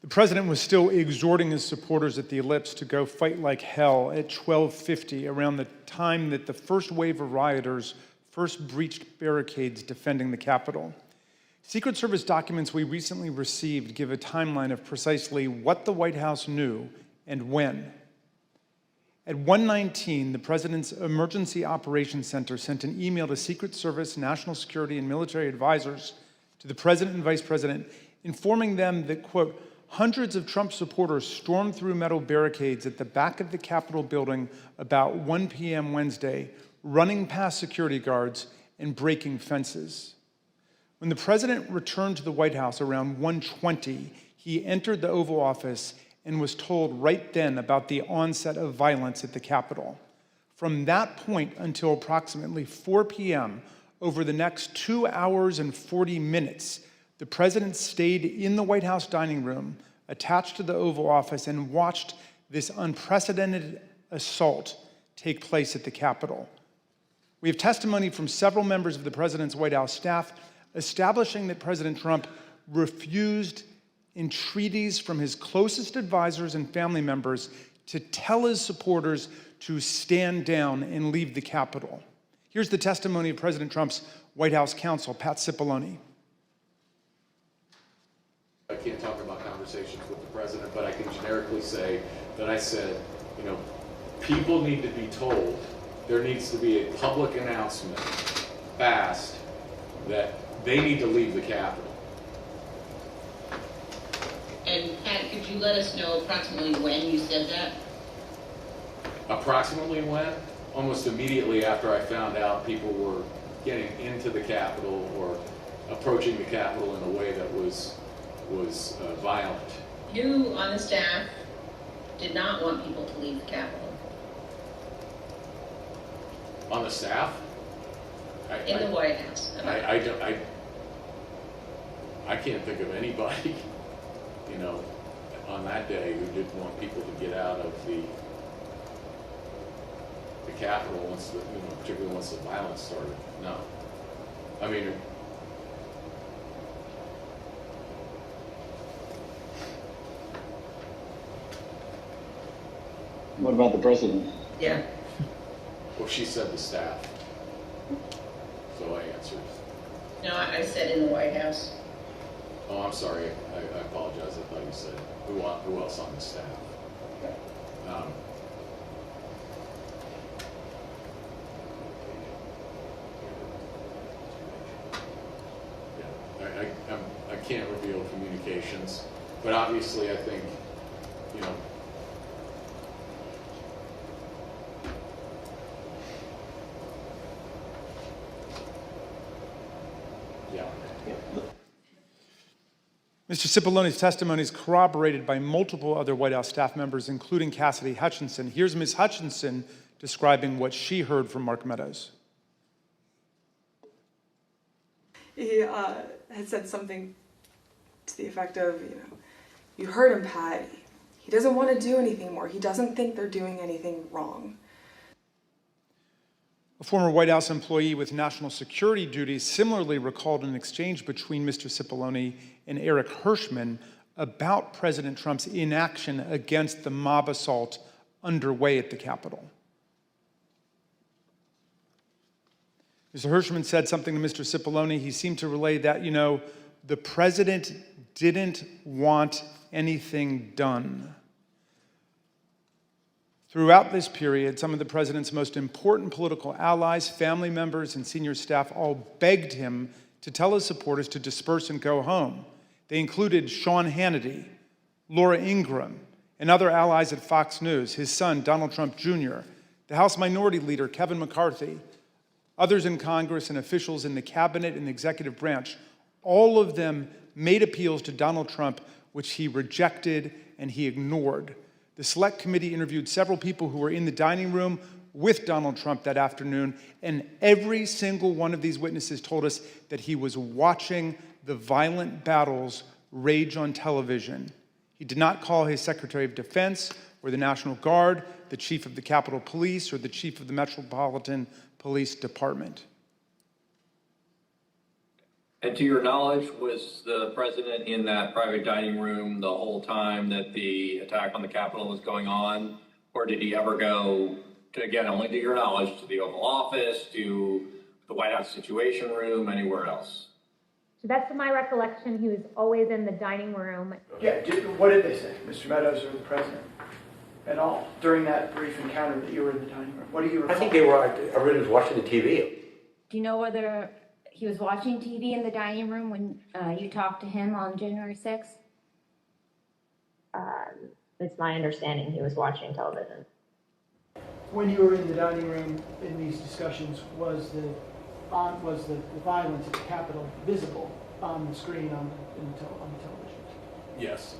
The president was still exhorting his supporters at the Ellipse to go fight like hell at 12:50, around the time that the first wave of rioters first breached barricades defending the Capitol. Secret Service documents we recently received give a timeline of precisely what the White House knew and when. At 1:19, the President's Emergency Operations Center sent an email to Secret Service, national security, and military advisors to the President and Vice President, informing them that, quote, hundreds of Trump supporters stormed through metal barricades at the back of the Capitol building about 1 p.m. Wednesday, running past security guards and breaking fences. When the president returned to the White House around 1:20, he entered the Oval Office and was told right then about the onset of violence at the Capitol. From that point until approximately 4 p.m., over the next 2 hours and 40 minutes, the president stayed in the White House dining room, attached to the Oval Office, and watched this unprecedented assault take place at the Capitol. We have testimony from several members of the president's White House staff establishing that President Trump refused entreaties from his closest advisors and family members to tell his supporters to stand down and leave the Capitol. Here's the testimony of President Trump's White House counsel, Pat Cipollone. I can't talk about conversations with the president, but I can generically say that I said, people need to be told, there needs to be a public announcement fast that they need to leave the Capitol. And Pat, could you let us know approximately when you said that? Approximately when? Almost immediately after I found out people were getting into the Capitol or approaching the Capitol in a way that was violent. You on the staff did not want people to leave the Capitol. On the staff? In the White House. I can't think of anybody, on that day who didn't want people to get out of the Capitol once particularly once the violence started. No. I mean, what about the president? Yeah. Well, she said the staff. So I answered. No, I said in the White House. Oh, I'm sorry. I apologize. I thought you said who else on the staff. I can't reveal communications, but obviously I think, yeah. Mr. Cipollone's testimony is corroborated by multiple other White House staff members, including Cassidy Hutchinson. Here's Ms. Hutchinson describing what she heard from Mark Meadows. He had said something to the effect of, you heard him, Pat. He doesn't want to do anything more. He doesn't think they're doing anything wrong. A former White House employee with national security duties similarly recalled an exchange between Mr. Cipollone and Eric Hirschman about President Trump's inaction against the mob assault underway at the Capitol. Mr. Hirschman said something to Mr. Cipollone. He seemed to relay that, the president didn't want anything done. Throughout this period, some of the president's most important political allies, family members, and senior staff all begged him to tell his supporters to disperse and go home. They included Sean Hannity, Laura Ingraham, and other allies at Fox News, his son, Donald Trump Jr., the House Minority Leader, Kevin McCarthy, others in Congress, and officials in the cabinet and the executive branch. All of them made appeals to Donald Trump, which he rejected and he ignored. The Select Committee interviewed several people who were in the dining room with Donald Trump that afternoon, and every single one of these witnesses told us that he was watching the violent battles rage on television. He did not call his Secretary of Defense or the National Guard, the Chief of the Capitol Police, or the Chief of the Metropolitan Police Department. And to your knowledge, was the president in that private dining room the whole time that the attack on the Capitol was going on? Or did he ever go to, again, only to your knowledge, to the Oval Office, to the White House Situation Room, anywhere else? To the best of my recollection, he was always in the dining room. Yeah, what did they say, Mr. Meadows or the president, at all, during that brief encounter that you were in the dining room? What do you recall? I think everybody was watching the TV. Do you know whether he was watching TV in the dining room when you talked to him on January 6th? It's my understanding he was watching television. When you were in the dining room in these discussions, was the violence at the Capitol visible on the screen on the television? Yes.